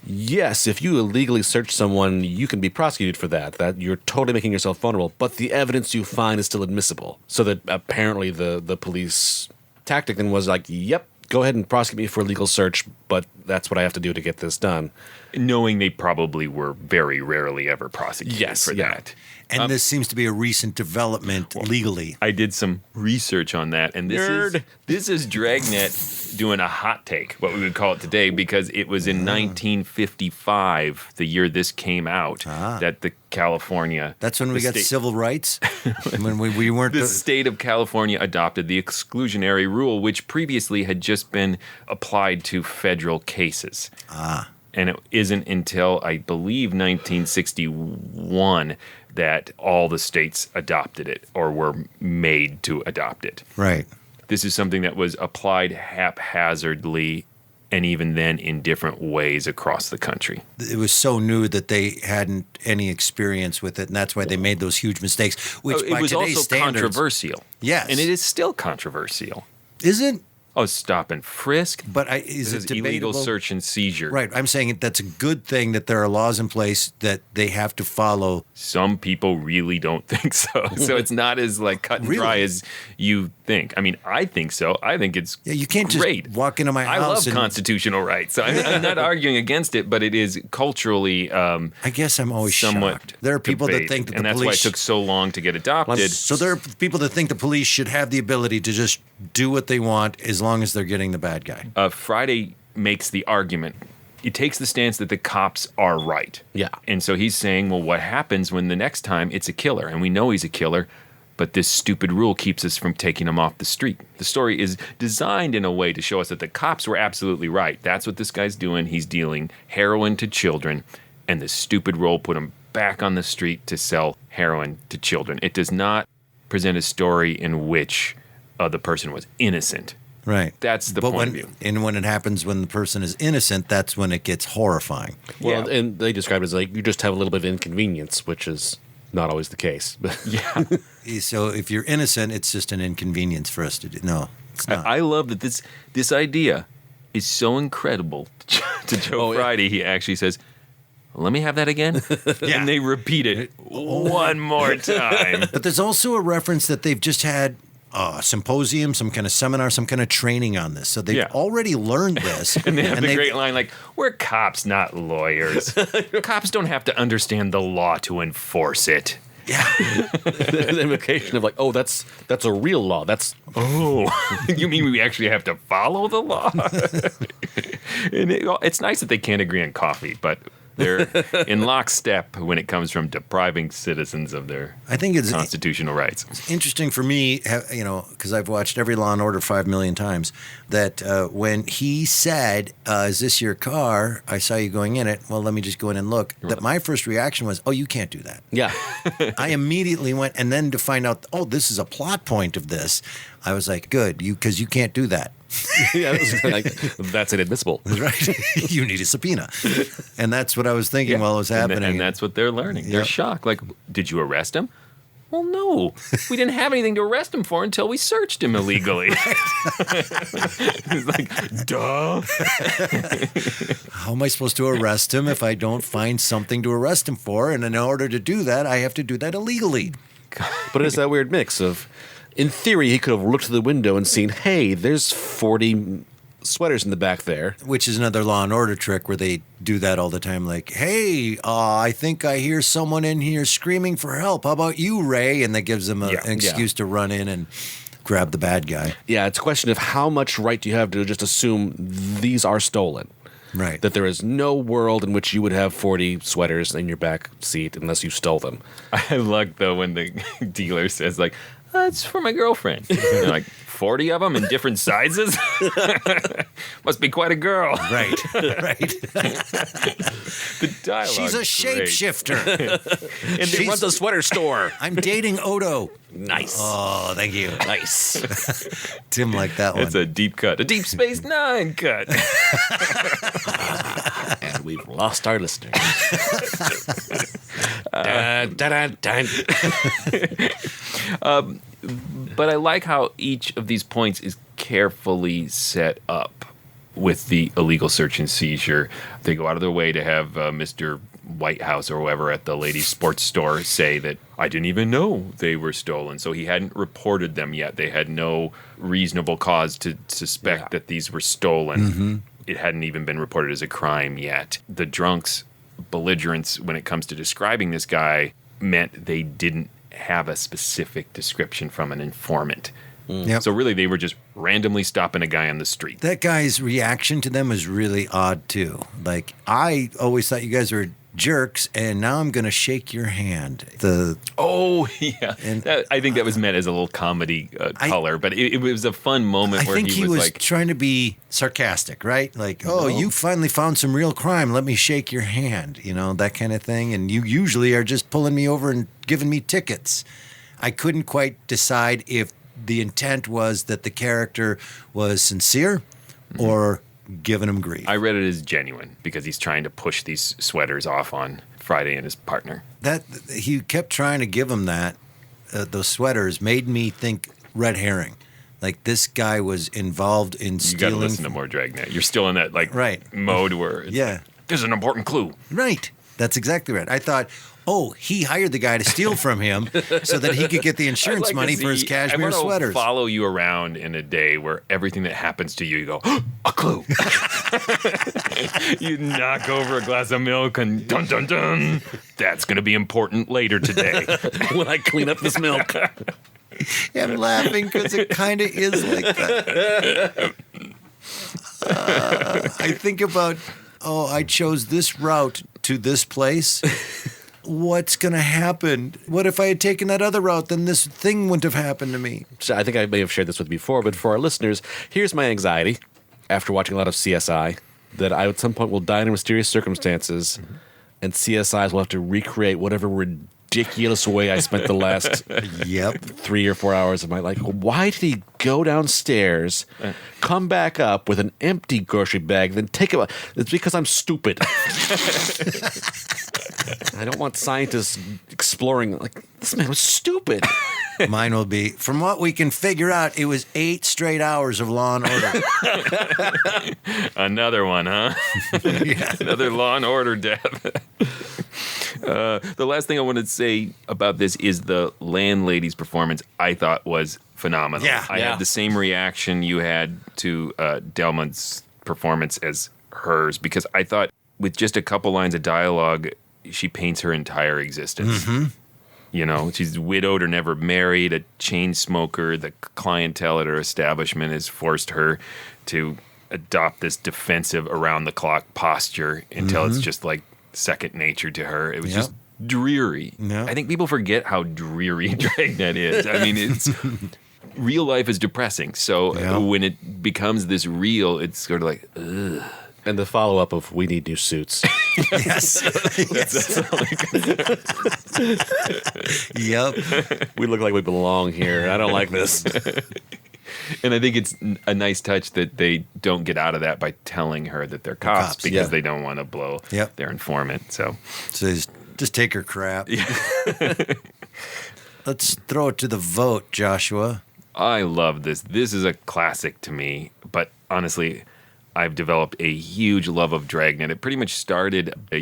yes, if you illegally search someone, you can be prosecuted for that. That you're totally making yourself vulnerable, but the evidence you find is still admissible. So that apparently the police tactic then was like, yep, go ahead and prosecute me for a legal search, but that's what I have to do to get this done. Knowing they probably were very rarely ever prosecuted for that. And this seems to be a recent development legally. I did some research on that, and this is Dragnet doing a hot take, what we would call it today, because it was in 1955, the year this came out, that the California... That's when we got civil rights? When we weren't... The state of California adopted the exclusionary rule, which previously had just been applied to federal cases. And it isn't until, I believe, 1961 that all the states adopted it or were made to adopt it. Right. This is something that was applied haphazardly and even then in different ways across the country. It was so new that they hadn't any experience with it, and that's why they made those huge mistakes, which it by was today's also standards... controversial. Yes. And it is still controversial. Is it? Oh, stop and frisk. But is it debatable? Illegal search and seizure. Right. I'm saying that's a good thing that there are laws in place that they have to follow. Some people really don't think so. So it's not as cut and dry as you think. I mean, I think so. I think it's you can't great. Just walk into my house. I love constitutional rights. So I'm not arguing against it, but it is culturally. I guess I'm always somewhat shocked. There are people that think that and that's why it took so long to get adopted. So there are people that think the police should have the ability to just do what they want as long as they're getting the bad guy. Friday makes the argument. He takes the stance that the cops are right. Yeah. And so he's saying, well, what happens when the next time it's a killer? And we know he's a killer, but this stupid rule keeps us from taking him off the street. The story is designed in a way to show us that the cops were absolutely right. That's what this guy's doing. He's dealing heroin to children, and the stupid rule put him back on the street to sell heroin to children. It does not present a story in which the person was innocent. Right. That's the point of view. And when it happens when the person is innocent, that's when it gets horrifying. Well, and they describe it as you just have a little bit of inconvenience, which is not always the case. Yeah. So if you're innocent, it's just an inconvenience for us to do. No, it's not. I love that this idea is so incredible to Joe Friday. He actually says, let me have that again. And they repeat it one more time. But there's also a reference that they've just had a symposium, some kind of seminar, some kind of training on this. So they've already learned this. And they have the great line we're cops, not lawyers. Cops don't have to understand the law to enforce it. Yeah. The implication of that's a real law. You mean we actually have to follow the law? And it's nice that they can't agree on coffee, but they're in lockstep when it comes from depriving citizens of their constitutional rights. It's interesting for me, because I've watched every Law & Order 5 million times, that when he said, is this your car? I saw you going in it. Well, let me just go in and look. That my first reaction was, oh, you can't do that. Yeah. I immediately went, and then to find out, oh, this is a plot point of this, I was like, good, because you can't do that. Yeah, that's inadmissible. Right. You need a subpoena. And that's what I was thinking while it was happening. And that's what they're learning. They're shocked. Did you arrest him? Well, no. We didn't have anything to arrest him for until we searched him illegally. He's like, duh. How am I supposed to arrest him if I don't find something to arrest him for? And in order to do that, I have to do that illegally. But it's that weird mix of, in theory, he could have looked through the window and seen, hey, there's 40 sweaters in the back there. Which is another Law and Order trick where they do that all the time. Like, hey, I think I hear someone in here screaming for help. How about you, Ray? And that gives them an excuse to run in and grab the bad guy. Yeah, it's a question of how much right do you have to just assume these are stolen. Right. That there is no world in which you would have 40 sweaters in your back seat unless you stole them. I like, though, when the dealer says, like, it's for my girlfriend. They're like, 40 of them in different sizes? Must be quite a girl. Right, right. The dialogue. She's a shapeshifter. And she runs a sweater store. I'm dating Odo. Nice. Oh, thank you. Nice. Tim liked that one. It's a deep cut. A Deep Space Nine cut. And we've lost our listeners. Dun, dun, dun, dun. But I like how each of these points is carefully set up with the illegal search and seizure. They go out of their way to have Mr. Whitehouse or whoever at the ladies' sports store say that I didn't even know they were stolen. So he hadn't reported them yet. They had no reasonable cause to suspect that these were stolen. Mm-hmm. It hadn't even been reported as a crime yet. The drunk's belligerence when it comes to describing this guy meant they didn't have a specific description from an informant. Yep. So really they were just randomly stopping a guy on the street. That guy's reaction to them is really odd too. Like, I always thought you guys were jerks, and now I'm going to shake your hand. I think that was meant as a little comedy color, but it was a fun moment where he was like trying to be sarcastic, right? Like, you finally found some real crime. Let me shake your hand, that kind of thing. And you usually are just pulling me over and giving me tickets. I couldn't quite decide if the intent was that the character was sincere or giving him grief. I read it as genuine because he's trying to push these sweaters off on Friday and his partner. That he kept trying to give him that those sweaters made me think red herring. Like, this guy was involved in stealing. You got to listen to more Dragnet. You're still in that mode where it's like, there's an important clue. Right. That's exactly right. I thought, he hired the guy to steal from him so that he could get the insurance money for his cashmere sweaters. Follow you around in a day where everything that happens to you, you go, a clue. You knock over a glass of milk and dun dun dun. That's going to be important later today when I clean up this milk. I'm laughing because it kind of is like that. I think about, I chose this route to this place. What's going to happen? What if I had taken that other route? Then this thing wouldn't have happened to me. So I think I may have shared this with you before, but for our listeners, here's my anxiety after watching a lot of CSI, that I at some point will die under mysterious circumstances, and CSIs will have to recreate whatever ridiculous way I spent the last 3 or 4 hours of my life. Why did he go downstairs, come back up with an empty grocery bag, then take it? It's because I'm stupid. I don't want scientists exploring, like, this man was stupid. Mine will be, from what we can figure out, it was 8 straight hours of Law and Order. Another one, huh? Another Law and Order death. The last thing I want to say about this is the landlady's performance, I thought, was phenomenal. I had the same reaction you had to Delmon's performance as hers, because I thought with just a couple lines of dialogue, she paints her entire existence. Mm-hmm. She's widowed or never married, a chain smoker. The clientele at her establishment has forced her to adopt this defensive around-the-clock posture until it's just like second nature to her. It was just dreary. I think people forget how dreary Dragnet is. I mean, it's real life is depressing. So when it becomes this real, it's sort of like, ugh. And the follow-up of, we need new suits. Yes. Yep. We look like we belong here. I don't like this. And I think it's a nice touch that they don't get out of that by telling her that they're cops because they don't want to blow their informant. So just take her crap. Let's throw it to the vote, Joshua. I love this. This is a classic to me, but honestly, I've developed a huge love of Dragnet. It pretty much started a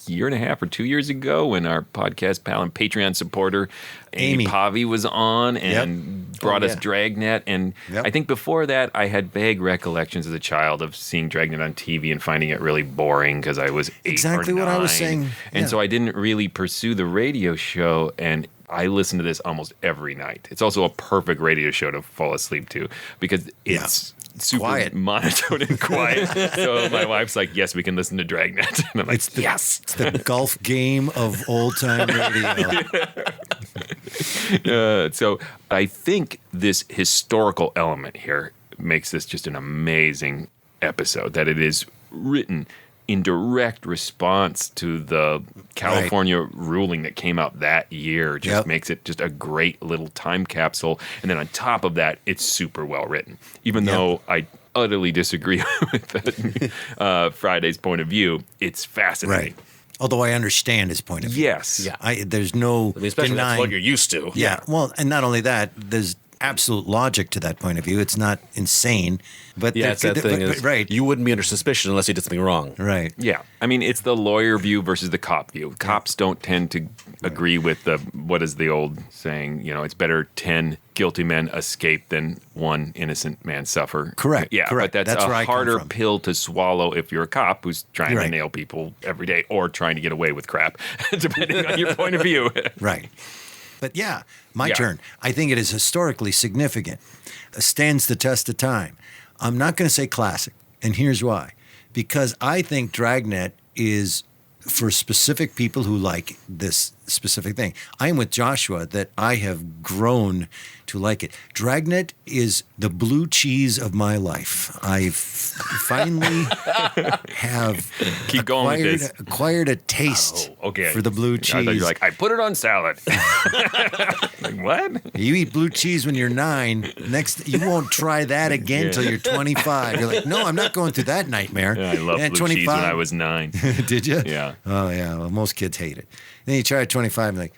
year and a half or 2 years ago when our podcast pal and Patreon supporter Amy Pavi was on and brought us Dragnet. And I think before that, I had vague recollections as a child of seeing Dragnet on TV and finding it really boring because I was 8 exactly or 9. What I was saying. And so I didn't really pursue the radio show, and I listen to this almost every night. It's also a perfect radio show to fall asleep to because it's super quiet, monotone and quiet. So my wife's like, yes, we can listen to Dragnet. And I'm like, yes. It's the golf game of old-time radio. So I think this historical element here makes this just an amazing episode, that it is written in direct response to the California ruling that came out that year. Just makes it just a great little time capsule. And then on top of that, it's super well written. Even though I utterly disagree with Friday's point of view, it's fascinating. Right. Although I understand his point of view. Yes. Yeah. There's no especially denying. that's what you're used to. Yeah. Well, and not only that, there's absolute logic to that point of view. It's not insane. But it's that thing is, right. You wouldn't be under suspicion unless you did something wrong. Right. Yeah. I mean, it's the lawyer view versus the cop view. Cops don't tend to agree with what is the old saying, it's better 10 guilty men escape than one innocent man suffer. Correct. Yeah, correct. But that's where I a come harder from. pill to swallow if you're a cop who's trying to nail people every day or trying to get away with crap, depending on your point of view. Right. But my turn. I think it is historically significant. Stands the test of time. I'm not going to say classic, and here's why. Because I think Dragnet is for specific people who like this specific thing. I am with Joshua that I have grown to like it. Dragnet is the blue cheese of my life. I finally have Keep going with this. acquired a taste for the blue cheese. I thought you were like, I put it on salad. Like, what? You eat blue cheese when you're 9. You won't try that again until you're 25. You're like, no, I'm not going through that nightmare. Yeah, I loved blue cheese when I was 9. Did you? Yeah. Oh, yeah. Well, most kids hate it. Then you try at 25 and like,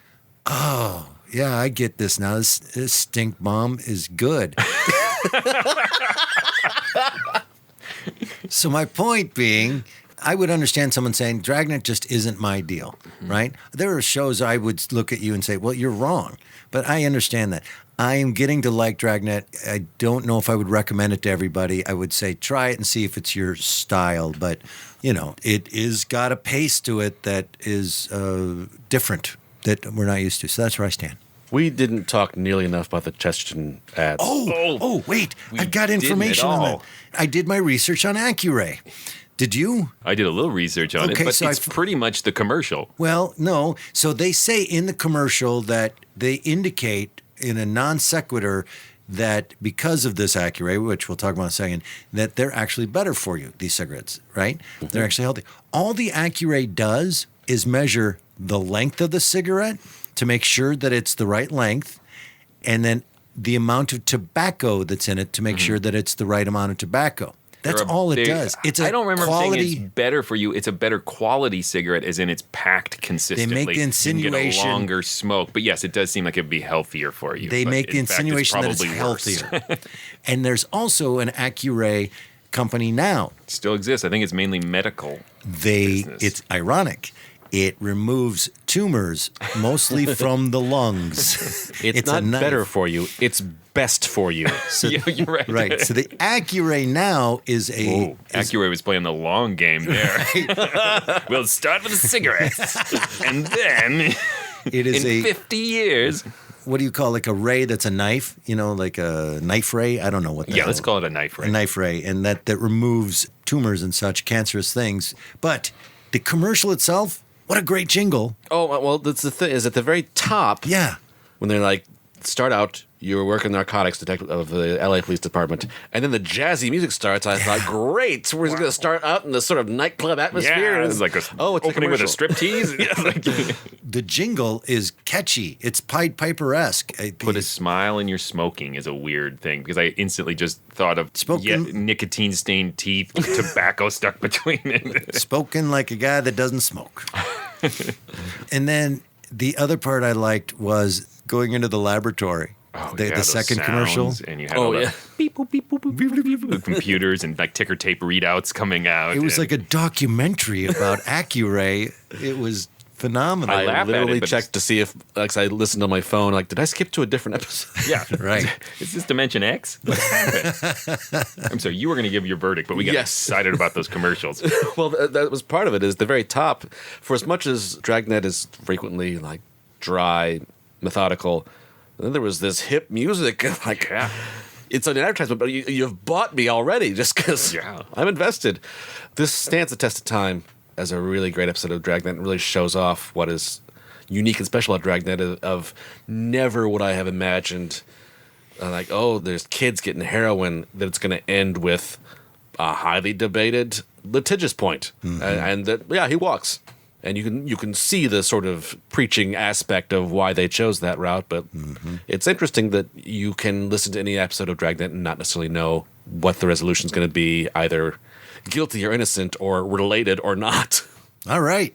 oh, yeah, I get this now. This stink bomb is good. So my point being, I would understand someone saying Dragnet just isn't my deal, right? There are shows I would look at you and say, well, you're wrong. But I understand that. I am getting to like Dragnet. I don't know if I would recommend it to everybody. I would say try it and see if it's your style. But, it is got a pace to it that is different that we're not used to. So that's where I stand. We didn't talk nearly enough about the Chesterton ads. Oh, wait. I got information on that. I did my research on Accuray. Did you? I did a little research on it, but so it's pretty much the commercial. Well, no. So they say in the commercial that they indicate in a non sequitur that because of this Accuray, which we'll talk about in a second, that they're actually better for you, these cigarettes, right? Mm-hmm. They're actually healthy. All the Accuray does is measure the length of the cigarette to make sure that it's the right length, and then the amount of tobacco that's in it to make sure that it's the right amount of tobacco. That's all it does. It's I don't remember quality, saying it's better for you. It's a better quality cigarette, as in it's packed consistently. They make the insinuation. You can get a longer smoke, but yes, it does seem like it'd be healthier for you. They make the insinuation that it's worse. healthier. And there's also an Accuray company now. It still exists. I think it's mainly medical. business. It's ironic. It removes tumors, mostly from the lungs. It's not better for you. It's best for you. So, yeah, you're right. Right. So the Accuray now is a... Accuray was playing the long game there. We'll start with the cigarettes. And then, it is in 50 years... What do you call like a ray that's a knife? Like a knife ray? I don't know what that is. Yeah, let's call it a knife ray. A knife ray. And that removes tumors and such, cancerous things. But the commercial itself... What a great jingle. Oh, well, that's the thing, is at the very top. Yeah. When they're like, start out, you were working narcotics detective of the LA Police Department. And then the jazzy music starts. I thought, great. We're going to start out in this sort of nightclub atmosphere. Yeah, it's like it's opening with a striptease. The jingle is catchy. It's Pied Piper-esque. Put a smile in your smoking is a weird thing because I instantly just thought of nicotine-stained teeth, tobacco stuck between it. Spoken like a guy that doesn't smoke. And then the other part I liked was going into the laboratory. The those second commercial. And you had all the beep, boop, beep, boop, beep, boop, beep, boop, computers and like ticker tape readouts coming out. It was like a documentary about Accuray. It was phenomenal. I literally checked to see if, like, I listened on my phone, like, did I skip to a different episode? Yeah. Right. Is this Dimension X? What happened? I'm sorry, you were going to give your verdict, but we got excited about those commercials. Well, that was part of it, is the very top. For as much as Dragnet is frequently, like, dry, methodical, then there was this hip music, like, it's an advertisement, but you've bought me already just because I'm invested. This stands the test of time as a really great episode of Dragnet. It really shows off what is unique and special about Dragnet. Of never would I have imagined, like, oh, there's kids getting heroin, that it's going to end with a highly debated litigious point. And that, he walks. And you can see the sort of preaching aspect of why they chose that route, but it's interesting that you can listen to any episode of Dragnet and not necessarily know what the resolution is going to be, either guilty or innocent or related or not. All right.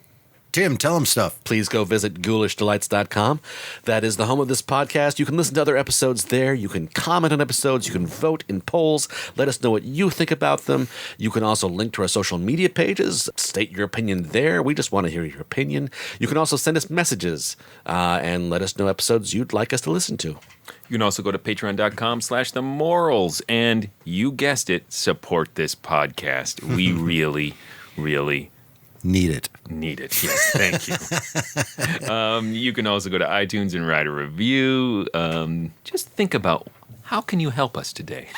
Tim, tell them stuff. Please go visit ghoulishdelights.com. That is the home of this podcast. You can listen to other episodes there. You can comment on episodes. You can vote in polls. Let us know what you think about them. You can also link to our social media pages. State your opinion there. We just want to hear your opinion. You can also send us messages and let us know episodes you'd like us to listen to. You can also go to patreon.com/themorals and, you guessed it, support this podcast. We really, really need it. Yes, thank you. You can also go to iTunes and write a review. Just think about, how can you help us today?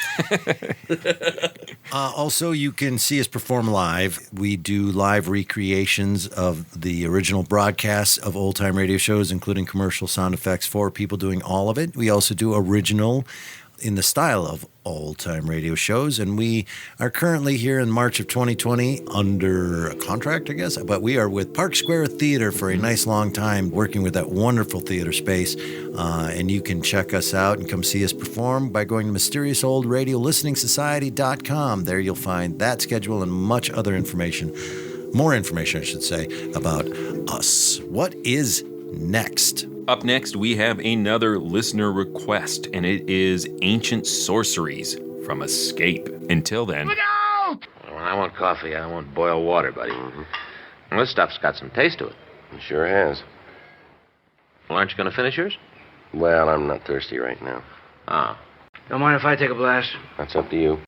Also, you can see us perform live. We do live recreations of the original broadcasts of old-time radio shows, including commercial sound effects for people doing all of it. We also do original in the style of old-time radio shows, and we are currently here in March of 2020 under a contract, I guess, but we are with Park Square Theater for a nice long time, working with that wonderful theater space, and you can check us out and come see us perform by going to mysteriousOldRadioListeningSociety.com. There you'll find that schedule and much other information, more information, I should say, about us. What is next? Up next, we have another listener request, and it is Ancient Sorceries from Escape. Until then... Look out! Well, I want coffee. I want boiled water, buddy. Well, this stuff's got some taste to it. It sure has. Well, aren't you going to finish yours? Well, I'm not thirsty right now. Don't mind if I take a blast? That's up to you.